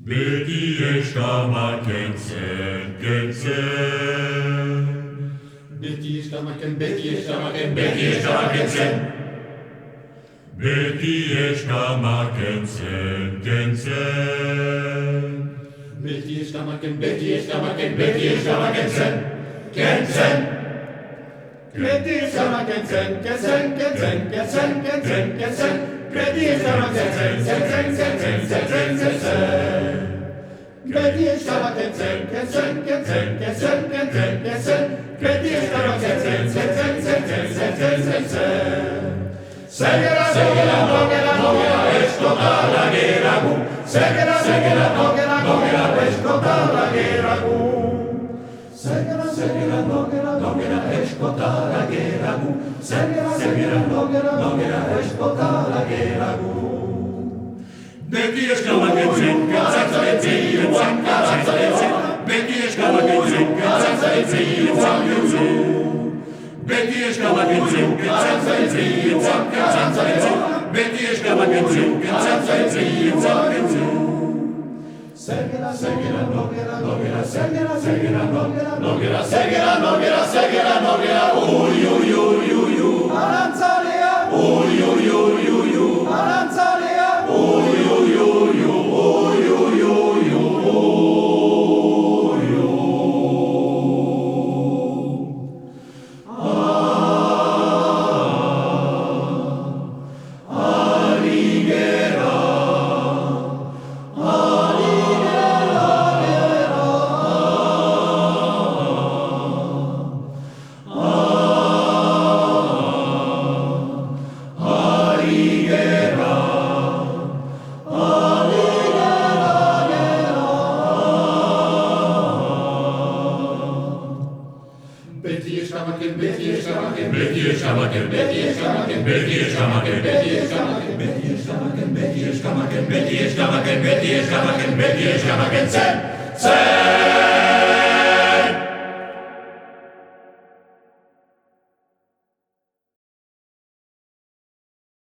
Beti eskamaken zen. Beti eskamaken, beti eskamaken, Beti eskamaken zen. Beti eskamaken zen. Beti eskamaken, beti eskamaken, beti eskamaken zen. Beti eskamaken zen, zen. Beti eskamaken zen, zen. Beti eskamaken zen, zen. Beti eskamaken zen, zen. Segera, nogera, eskotara geragu. Segera, nogera, eskotara geragu. Segera, nogera, eskotara geragu. Segera, nogera, eskotara geragu. Beti eskamaken zen. Beti eskamaken zen. Beti eskamaken zen. Beti eskamaken zen. Segera, nogera, uy. Arantzalea, uy. Arantzalea, uy. Beti eskamaken zen.